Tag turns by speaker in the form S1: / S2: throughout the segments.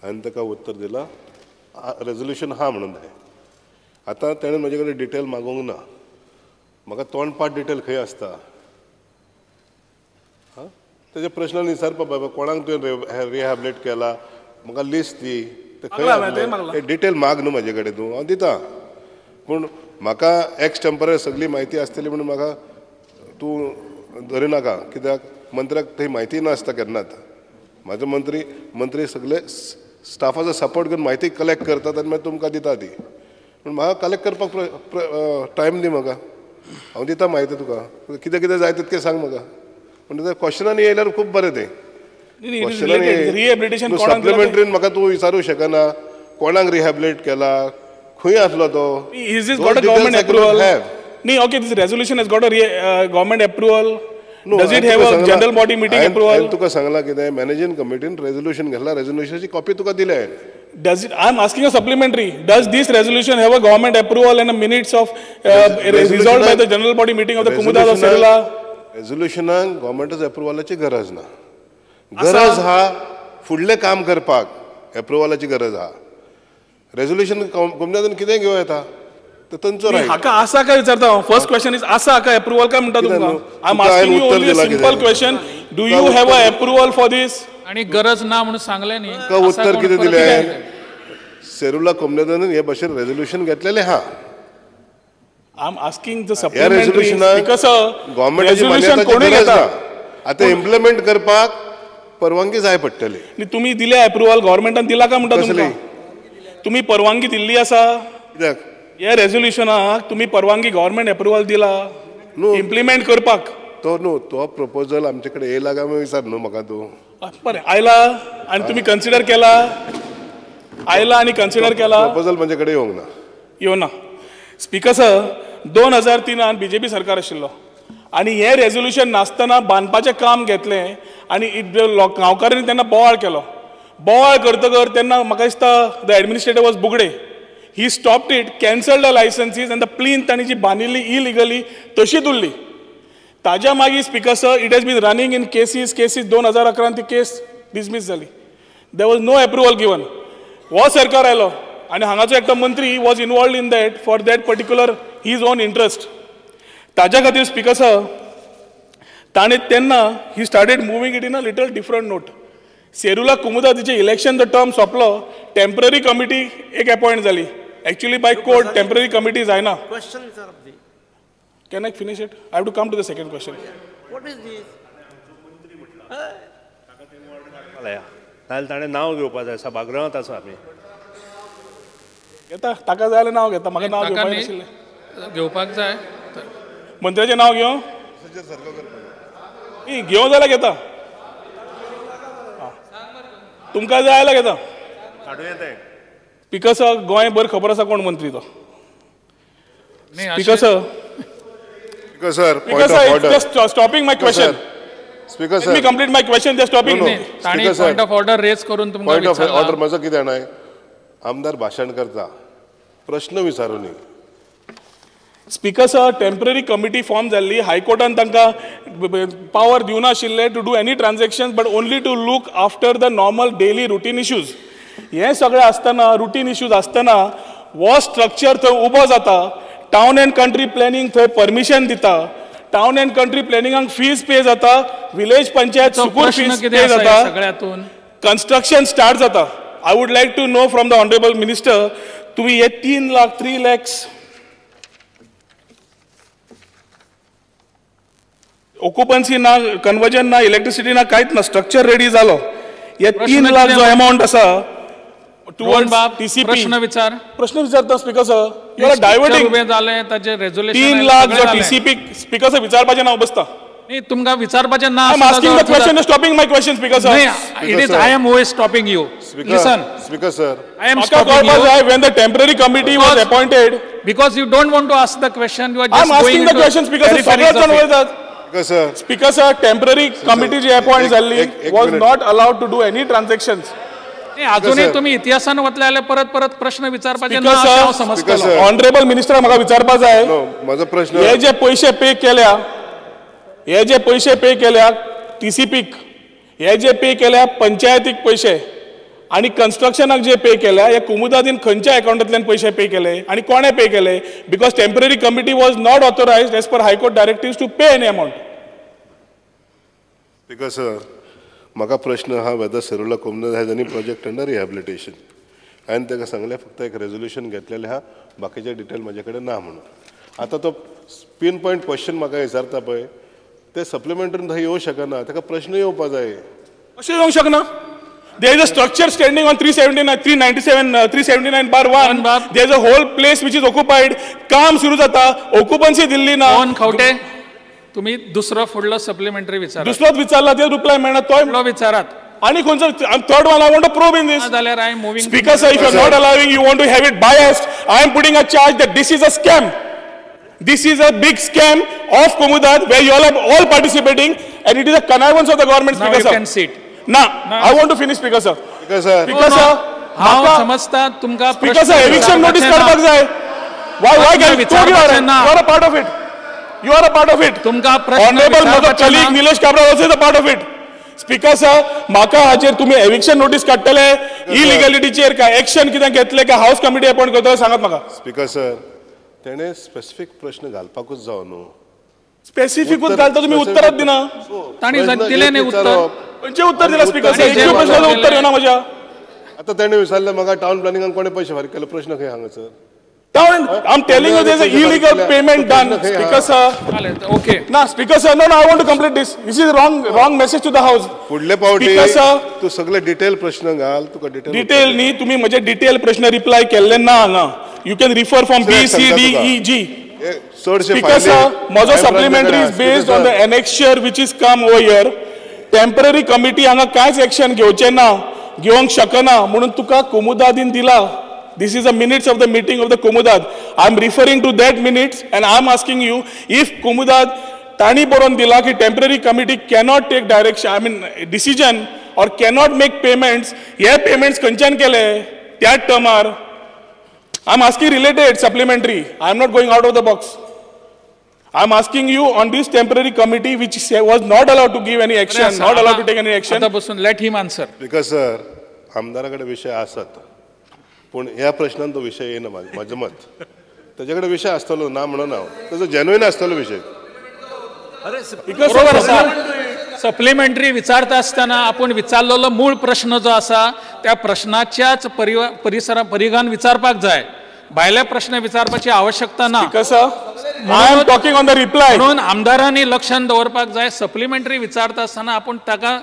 S1: हांवें ताका उत्तर दिलां रेजोल्यूशन हा म्हणून जाय. आतां ताणें म्हजे कडेन डिटेल मागूंक ना. म्हाका तोंडपाट डिटेल खंय आसता? तेजे प्रश्न विचारपा बाबा कोणाक तुवें रिहॅबिलेट केला म्हाका लिस्ट दी. ते डिटेल माग न्हू म्हाजे कडेन तूं हांव दितां. पूण म्हाका एक्स टेम्पररी सगळी म्हायती आसतली म्हणून म्हाका तूं धरिनाका. कित्याक मंत्र्याक थंय म्हायती नासता केन्नाच. म्हाजो मंत्री सगळे स्टाफाचो सपोर्ट करून म्हायती कलेक्ट करतात आनी मागीर तुमकां दिता ती. पूण म्हाका कलेक्ट करपाक टायम दी म्हाका. हांव दिता म्हायती तुका. कितें कितें जाय तितकें सांग म्हाका. पूण क्वेश्चनांनी येयल्यार खूब बरें तें. सप्लिमेंटरीन म्हाका तूं विचारूं शकना कोणाक रिहॅबिलेट केला खंय आसलो तो.
S2: Is this got a government approval? No, okay, this resolution has got a government approval.
S1: No,
S2: does it have a general body meeting approval?
S1: हांवें तुका सांगलां कितें मॅनेजिंग कमिटीन रेजोल्यूशन घेतला. रेजोल्यूशनची कॉपी तुका दिल्या.
S2: Does it? I'm asking a supplementary. Does this resolution have a government approval and a minutes of resolved by the general body meeting of the Kumuda of Serula?
S1: रेजोल्यूशनाक गव्हर्मेंटाच्या एप्रुवलाची गरज ना. गरज हा फुडलें काम करपाक एप्रुवलाची गरज हा. रेजोल्यूशन कमुदान कितें घेवं येता तो तांचो रायट.
S2: हाका आसा काय विचारता. फर्स्ट क्वेश्चन इज आसा हाका एप्रुवल काय म्हणटा तुमकां. I am asking you only a simple question. Do you have a approval for this?
S3: आणि गरज ना म्हणून सांगले न्ही.
S1: का उत्तर कितें दिलें? सेरुला कमुदान हे भाशेन रेजोल्यूशन घेतलेलें हा.
S2: I am asking the supplementary because
S1: गव्हर्मेंटाची मान्यताची गरज ना. आतां इम्प्लिमेंट करपाक परवानगी जाय पडटली.
S2: तुम्ही दिले एप्रुवल गव्हर्मेंटान दिला का म्हणटा तुमकां? तुम्ही परवानगी दिल्ली आसा?
S1: कित्याक
S2: हे रेजोल्यूशनाक तुम्ही परवानगी गव्हर्मेंट एप्रुवल दिला इम्प्लिमेंट करपाक?
S1: तो न्हू तो प्रपोजल आमचे कडेन येयला काय विचार न्हू म्हाका तूं.
S2: बरें आयला आनी तुम्ही कन्सिडर केला? आयला आनी कन्सिडर केला?
S1: प्रपोजल म्हजे कडेन येवंक ना.
S2: येवना. स्पीकर सर 2003 BJP सरकार आशिल्लो आनी हे रेजोल्यूशन नासतना बांदपाचें काम घेतलें आनी गांवकारांनी तेन्ना बोवाळ केलो. बोवाळ करतकर तेन्ना म्हाका दिसता the administrator was Bugde. He stopped it, cancelled the licences आनी द प्लीन तांणी जी बांदिल्ली इलिगली तशीच उरली. ताज्या मागीर speaker sir it has been running in cases 2011 ती केस डिसमीस जाली. There was no approval given. हो सरकार आयलो आनी हांगाचो एकटो मंत्री was involved in that for that particular his own interest. ताज्या खातीर स्पीकर सर ताणें तेन्ना he started moving it in a little different note. सेरुला कुमुदा तिचे इलेक्शन टर्म सोंपलो. टेम्पररी कमिटी एक अपॉइंट जाली. Actually by court temporary committee जायना. Can I finish it? I have to come to the second question.
S4: नाजाल्यार ताणें नांव घेवपाक जाय. सभागृहांत आसा आमी.
S2: घेता ताका जाय जाल्यार नांव घेता. म्हाका नांव घेवपाक नाशिल्लें.
S3: घेवपाक जाय.
S2: मंत्र्याचें नांव घेवं? घेवं जाल्यार घेता. तुमकां जाय जाल्यार घेता. स्पीकर सर गोंय बरें खबर आसा कोण मंत्री तो. Speaker sir just stopping my question.
S1: Speaker
S2: sir मी complete my question. Just stopping.
S3: ताणी पॉइंट ऑफ ऑर्डर रेज करून तुमकां
S1: पॉइंट ऑफ ऑर्डर म्हजो कितें जाणाय आमदार भाशण करता प्रश्न विचारून.
S2: Speaker sir temporary committee form जाल्ली. हायकोर्टान तांकां पावर दिवना आशिल्ले to do any transaction but only to look after the normal daily routine issues. हे सगळें आसतना रुटीन इश्यूज आसतना हो स्ट्रक्चर थंय उबो जाता. टावन एंड कंट्री प्लॅनिंग थंय परमिशन दिता. टावन एंड कंट्री प्लॅनिंगाक फीज पे जाता. विलेज पंचायत सुकूर फीज पे जाता. कन्स्ट्रक्शन स्टार्ट जाता. I would like to know from the honourable minister तुम्ही हे 3 lakhs ऑक्युपन्सी ना, कन्वर्जन ना, इलेक्ट्रिसिटी ना, कांयच ना, स्ट्रक्चर रेडी जालो. हे 3 लाख जो अमाउंट आसा टुवर्ड्स टीसीपी.
S3: प्रश्न
S2: विचारता speaker sir. You are diverting. 3 lakh जो टीसीपी स्पीकर सर विचारपाचें नांव बसता.
S3: न्ही तुमकां विचारपाचें ना.
S2: I am asking the question stopping my question speaker sir.
S3: It is I am always stopping you. Listen
S1: speaker sir
S3: I am stopping you.
S2: When the temporary committee was appointed,
S3: because you don't want to ask the question, you are just
S2: I am asking the question because Speaker sir, temporary committee G appoint झाली was not allowed to do any transactions.
S3: अजूनही तुम्ही इतिहासान वतले परत प्रश्न विचारपाचे ना हांव समजतलो.
S2: Honourable minister म्हाका विचारपा जाय.
S1: माझो प्रश्न
S2: हे जे पैसे पे केल्या टीसीपीक, हे जे पे केल्या पंचायतीक पैसे आणि कन्स्ट्रक्शनाक जे पे केल्या हे कुमुदादीन खंयच्या अकाउंटांतल्यान पयशे पे केले आणि कोणे पे केले because temporary committee was not authorised as per high court directives to pay any amount.
S1: Because sir म्हाका प्रश्न हा whether Serula Comunidade has any project under rehabilitation. हांवें ताका सांगलें फक्त एक रेजोल्युशन घेतलेलें हा, बाकीचे डिटेल म्हाजे कडेन ना म्हणून. आता तो पिन पॉयंट क्वेश्चन म्हाका विचारता पळय ते सप्लिमेंटरीन थंय येवं शकना, ताका प्रश्न येवपा जाय.
S2: कशें येवंक शकना? There is a structure standing on 379/1. There is a whole place which is occupied. काम सुरू जाता, ऑक्युपन्सी दिल्ली ना.
S3: मोहन खवटे तुम्ही दुसरो फुडलो सप्लिमेंटरी विचार
S2: दुसरोच विचारला ते रिप्लाय मेळना तोय
S3: विचारात.
S2: आणि खंयचो third one I want to probe in this.
S3: जाल्यार I moving
S2: speaker sir, if you are not allowing you want to have it biased, I am putting a charge that this is a scam. This is a big scam of Komudad where you all are all participating and it is a connivance of the government.
S3: Now
S2: Speaker
S3: you
S2: sir.
S3: can sit.
S2: Now, I want to finish, Speaker sir.
S1: Speaker sir.
S2: Speaker sir.
S3: हांव समजता तुमका
S2: Speaker sir, eviction notice काढपाक जाय. Why can you are a part of it. You are a part of it.
S3: तुमका प्रश्न
S2: Honorable माझा colleague Nilesh Kabra also is a part of it. Speaker sir, म्हाका हाचेर तुम्ही eviction notice काडटले, illegalityचेर काय action कितें घेतले काय हाऊस कमिटी अपॉइंट करतले सांगात म्हाका.
S1: स्पीकर सर तेणे स्पेसिफिक प्रश्न घालपाकूच जावं न्हू.
S2: स्पेसिफिकूच घालता तुम्ही उत्तरात दिना.
S3: ताणी दिले न्ही उत्तर.
S2: खंयचे उत्तर दिला स्पीकर सर? एकूय प्रश्नाचं उत्तर येना म्हज्या.
S1: आता तेणे विचारले म्हाका टाउन प्लॅनिंगान कोणे पयशे फारीक केले, प्रश्न खंय हांगासर?
S2: I'm telling you there's an illegal payment done, Speaker sir.
S3: Okay.
S2: No, Speaker sir, no, I want to complete this. This is wrong message to the House.
S1: फुडले पावटी
S2: Speaker sir,
S1: तू सगळे डिटेल प्रश्न घाल, तुका
S2: डिटेल न्ही तुम्ही म्हजे detail प्रश्न reply केल्ले ना हांगा. You can refer from B, C, D, E, G. Speaker sir, म्हजो supplementary is based on the annexure which is come over here. Temporary committee हांगा कांयच एक्शन घेवचें ना, घेवंक शकना म्हणून तुका कोमुदादीन दिला. This is the minutes of the meeting of the Komudad. I am referring to that minutes and I am asking you if Komudad ताणी बरोवन दिला की temporary committee cannot take direction, decision or cannot make payments. हे payments खंयच्यान केले त्या टर्मार. I am asking related supplementary. I am not going out of the box. I am asking you on this temporary committee which was not allowed to give any action, not allowed to take any action.
S3: आता बसून let him answer.
S1: Because sir, आमदाराकडे विषय आसात. पण ह्या प्रश्नान तो विषय येना माझं मत. त्याच्याकडे विषय असतलो ना म्हणून हांव त्याचो जेन्युइन असतलो विषय.
S3: बरोबर आसा. सप्लिमेंटरी विचारता आसतना आपण विचारलेलो मूळ प्रश्न जो आसा त्या प्रश्नाच्याच परिघान विचारपाक जाय. भायले प्रश्न विचारपाची आवश्यकता ना.
S2: I am talking on the reply.
S3: म्हणून आमदारांनी लक्षात दवरपाक जाय सप्लिमेंटरी विचारता आसतना आपण ताका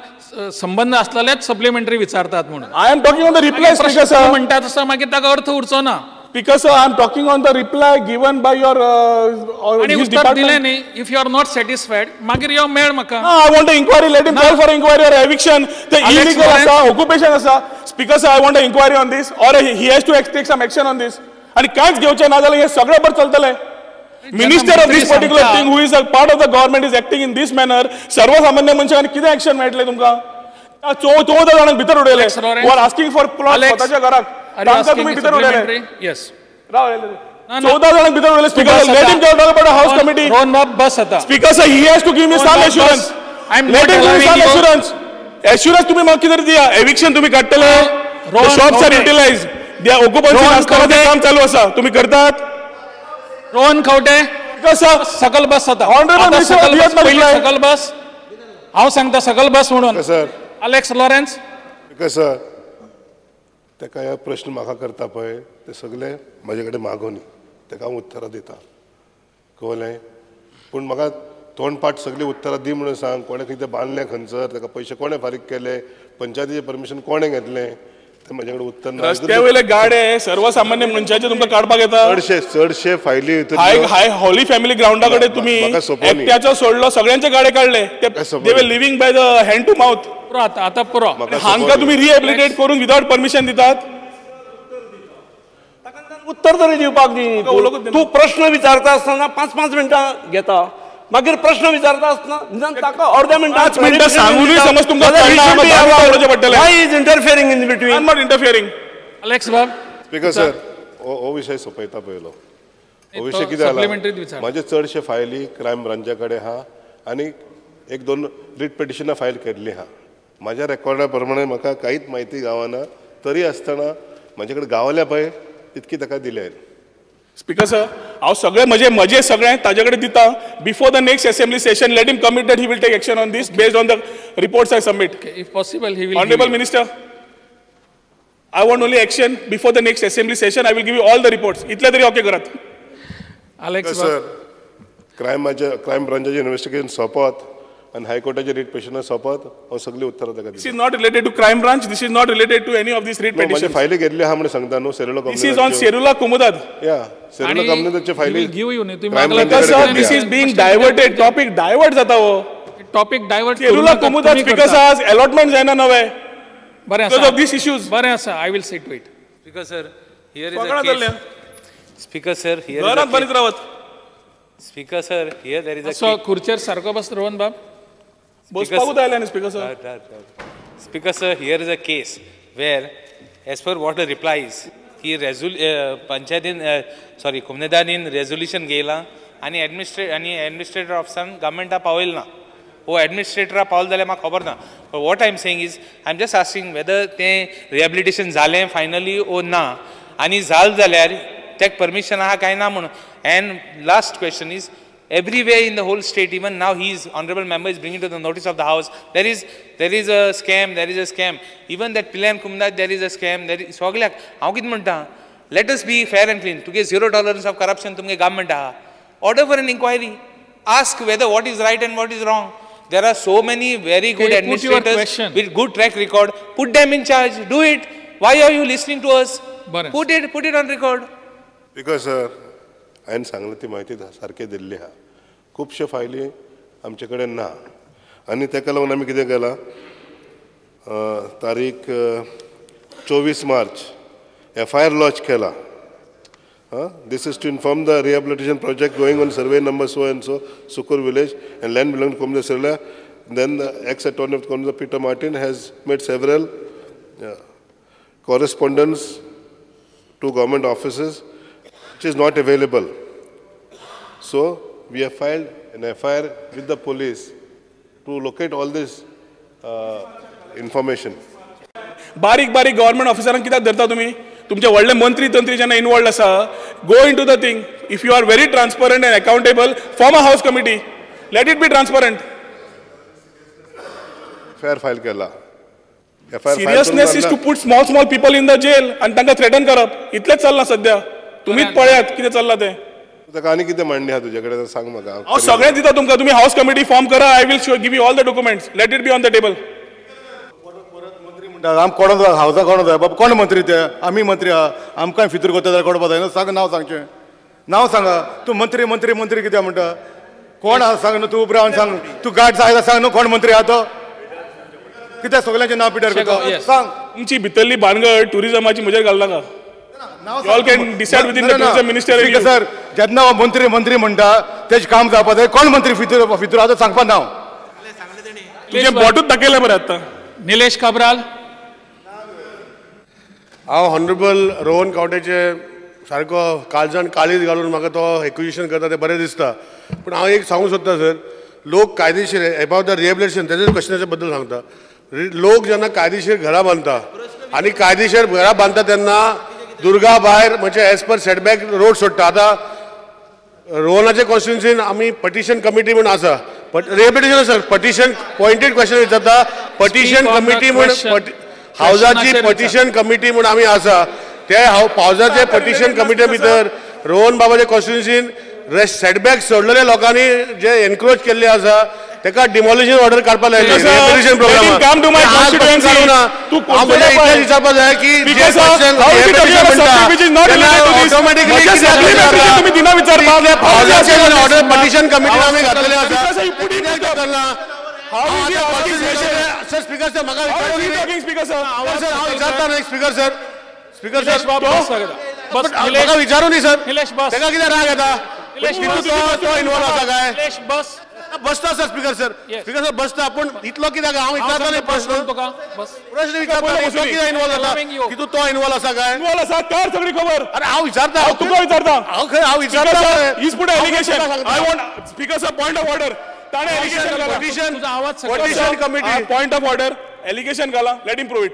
S3: संबंध असलेलेच सप्लिमेंटरी विचारतात म्हणून.
S2: I am talking on the reply, Speaker sir.
S3: म्हणटा तसं मागीर ताका अर्थ उरचो ना.
S2: Speaker sir, I am talking on the reply given by your
S3: आणि
S2: his
S3: उत्तर
S2: department.
S3: दिले न्ही. If you are not satisfied मागीर यो मेळ म्हाका.
S2: I want an inquiry. Let him call for inquiry or eviction. The illegal asa, occupation asa. Speaker sir, I want an inquiry on this or he has to take some action on this. आणि कांयच घेवचें ना जाल्यार हे सगळें बरें चलतलें. Minister of this particular thing who is a part of the government is acting in this manner. सर्वसामान्य मनशान कितें एक्शन मेळटलें तुमकां? 14 जाणांक भितर उडयले. who are asking for plot स्वताच्या घराक. तांकां तुम्ही भितर उडयले.
S3: येस.
S2: 14 जाणांक भितर उडयले. Speaker sir, let him talk about a house committee.
S3: Rohan बाब बस आता.
S2: Speaker sir, he has to give me some assurance.
S3: I am
S2: Let
S3: not
S2: him give me some
S3: allowing you.
S2: assurance. Assurance तुम्ही म्हाका कितें दिया? Eviction तुम्ही काडटले. The shops are utilized. They are occupancy नासतना ते काम चालू आसा. तुम्ही करतात?
S3: रोहन खवटे
S2: कसं
S3: सकल बस आता.
S2: Honorable
S3: आता
S2: Minister,
S3: सकल
S2: yes,
S3: बस
S2: my
S3: पहिली
S2: reply.
S3: सकल बस. हांव सांगता सकल बस म्हणून.
S1: Sir
S3: Alex Lawrence.
S1: सर ताका हे प्रश्न म्हाका करता पळय ते सगळे म्हाजे कडेन मागोनी ताका हांव उतरां दिता कळ्ळें. पूण म्हाका तोंडपाट सगळीं उतरां दी म्हणून सांग. कोणें कितें बांदलें खंयसर, ताका पयशे कोणें फारीक केले, पंचायतीचें परमिशन कोणें घेतलें ते म्हाजे कडेन उत्तर ना.
S2: रस्त्या वयले गाडे सर्वसामान्य मनशाचे तुमकां काडपाक येता.
S1: चडशे फायली
S2: हाय हॉली फॅमिली ग्राउंडा कडेन तुम्ही एकट्याचो सोडलो सगळ्यांचे गाडे काढले. They were living by the hand to mouth.
S3: आता पुरो
S2: हांकां तुम्ही रिहॅबिलिटेट करून विदाउट परमिशन दितात.
S5: उत्तर तरी दिवपाक दी. तू प्रश्न विचारता आसतना 5-5 मिनटां घेता. मागीर प्रश्न विचारता आसतना निदान ताका अर्ध्या मिनटां
S2: 5 मिनटां सांगूनय समज तुमकां कळना पडटलें.
S5: Why is interfering in between?
S2: I am not interfering.
S3: Alex बाब.
S1: स्पीकर सर हो विषय सोंपयता पयलो. हो विषय कितें जाला म्हाजे चडशे फायली क्रायम ब्रांचा कडेन आहा आनी 1-2 रीट पिटिशनां फायल केल्लीं आहा. म्हाज्या रेकॉर्डा प्रमाणे म्हाका कांयच म्हायती गावना तरी आसतना म्हाजे कडेन गावल्या पळय तितकी ताका दिल्या.
S2: स्पीकर सर, हांव सगळे म्हजे सगळें ताजे कडेन दिता. Before the next assembly session let him commit that he will take action on this based on the reports I submit.
S3: If possible he will.
S2: Honourable minister, I want only action before the next assembly session. I will give you all the reports. इतले तरी okay करात.
S3: Alex
S1: sir, crime ब्रांचाचे investigation सोपत आणि हायकोर्टाचे writ petitioner सोपत हांव सगळी उत्तरां ताका
S2: This is not related to crime branch. This is not related to any of these writ
S1: माझी
S2: petitions.
S1: फायली घेतली आहा म्हणून सांगता न्हू Serula
S2: This is on Serula Kumudad.
S1: या सेरुला कंपनीचे फायली
S3: गिव यू न्ही तुम्ही
S1: Crime
S3: मागला
S1: branch
S2: Because sir, this is being diverted. Topic divert जाता हो.
S3: Topic divert
S2: Serula Kumudad because आज allotment जायना नवे.
S3: बरें
S2: Because
S3: आसा
S2: of these issues.
S3: बरें आसा I will see to it.
S6: Speaker sir, here is
S2: पकडा
S6: a
S2: चालले.
S6: case. Speaker sir, here is
S2: घरात
S6: a
S2: बरीच
S6: case.
S2: Rawat.
S6: Speaker sir, here there is a
S3: so
S6: case.
S3: खुर्चेर सारको बस रोहन बाब.
S2: बसपाकूच आयला न्ही speaker sir.
S6: Speaker sir, here is a case where, as per what the replies, he पंचायतीन कुमनेदानीन resolution गेला आणि administrator ऑफिसान गव्हर्मेंटा पावयल ना. वो एडमिनिस्ट्रेटरा पावल जाल्यार म्हाका खबर ना. But what I am saying is I am just asking whether तें रिहेबिलिटेशन जालें फायनली ओ ना, आनी जाल जाल्यार तेका परमिशन आहा काय ना म्हणून. End last question is everywhere in the whole state, even now he is, honorable member is bringing to the notice of the house, there is a scam, even that Pilan Kumudad there is a scam, there is सगळ्याक हांव कितें म्हणटा, let us be fair and clean, तुगे zero tolerance of corruption तुमगे government आहा, order for an inquiry, ask whether what is right and what is wrong. There are so many very good administrators with good track record. Put them in charge. Do it. Why are you listening to us? Put it on record.
S1: Because हांवें सांगलें ती म्हायती सारकी दिल्ली आहा. खुबश्यो फायली आमचे कडेन ना आनी ताका लागून आमी कितें केलां, तारीख 24 मार्च FIR लॉन्च केला. This is to inform the rehabilitation project going on survey number so and so, Sukur village, and land belonging to Kumudad Serula. Then the ex-attorney of Kumudad, Peter Martin, has made several correspondence to government offices, which is not available. So we have filed an FIR with the police to locate all this information.
S2: बारीक government ऑफिसरांक कित्याक धरता तुमी? तुमचे व्हडले मंत्री तंत्री जेन्ना involved आसा, go in to the thing. If you are very transparent and accountable, form a house committee, let it be transparent.
S1: FIR file केला.
S2: Seriousness is to put small people in the jail आणि तांकां threaten करप, इतलेंच चल्लां सध्या. तुमीच पळयात कितें चल्लां तें.
S1: ताका आनी कितें मांडणी आहा तुजे कडेन सांग म्हाका.
S2: हांव सगळें दिता तुमकां. तुमी हाऊस कमिटी फॉर्म करा. I will give you all the documents. Late it be on the table.
S7: आम कोण हावसा कोण जाय बाबा, कोण मंत्री ते? आमी मंत्री आहा, आमकां फितूर करता जाल्यार कोण जाय? सांग, नांव सांगचें. नांव सांगा. तूं मंत्री कित्याक म्हणटा? कोण आहा सांग न्हू. तूं उबो रावन सांग. तूं गार्ड जाय सांग न्हू कोण मंत्री आहा तो. कित्याक सगळ्यांचें नांव पिड्यार करता? सांग.
S2: तुमची भितरली भानगड टुरिजमाची म्हजेर घालनाका. All can decide within the tourism minister.
S7: Sir, जेन्ना मंत्री म्हणटा तेजें काम जावपा जाय. कोण मंत्री फितूर आहा तो सांगपा नांव.
S2: तुजे बोटूच दाखयलें मरे आतां.
S3: निलेश काब्राल.
S4: हांव ऑनरेबल रोहन कावटेचे सारको काळजान काळीज घालून म्हाका तो एक्विजिशन करता तें बरें दिसता. पूण हांव एक सांगूंक सोदता सर, लोक कायदेशीर एबाउट द रिहेबिलिटेशन तेजेच क्वेश्चनाच्या बद्दल सांगता. लोक जेन्ना कायदेशीर घरां बांदता आनी कायदेशीर घरां बांदता तेन्ना दुर्गा भायर म्हणजे एज पर सेटबॅक रोड सोडटा. आतां रोहनाचे कॉन्स्टिट्युन्सीन आमी पटिशन कमिटी म्हूण आसा. Rehabilitation sir petition pointed question विचारता. पटिशन कमिटी म्हूण हावजाची पटिशन कमिटी म्हणून आमी आसा. ते हावजाचे पटिशन कमिटी भितर रोहन बाबाचे कॉन्स्टिट्युन्सीन सेटबॅक सोडलेल्या लोकांनी जे एनक्रोच केल्ले आसा तेका डिमॉलिशन ऑर्डर काडपाक लायली. रिहेबिलिटेशन प्रोग्राम विचारपाक जाय की ऑर्डर पटिशन कमिटीन आमी घातलेले आसा. स्पीकर सर म्हाका विचारू न्ही सर. तेका कितें राग येता? तो इन्वॉल्व आसा काय? बसता सर. स्पीकर सर बसता. पूण इतलो कित्याक हांव विचारता न्ही प्रश्न विचारता. इतलो कित्याक इन्वॉल्व जाता की तूं तो इन्वॉल्व आसा काय?
S2: इन्वॉल्व आसा कर सगळी खबर.
S4: अरे हांव विचारता.
S2: तुका विचारता.
S4: हांव विचारता.
S2: Is put allegation. I want speaker sir point of order. ताणे एलिगेशन घाला.
S4: Petition committee
S2: point of order allegation घाला. Let him prove it.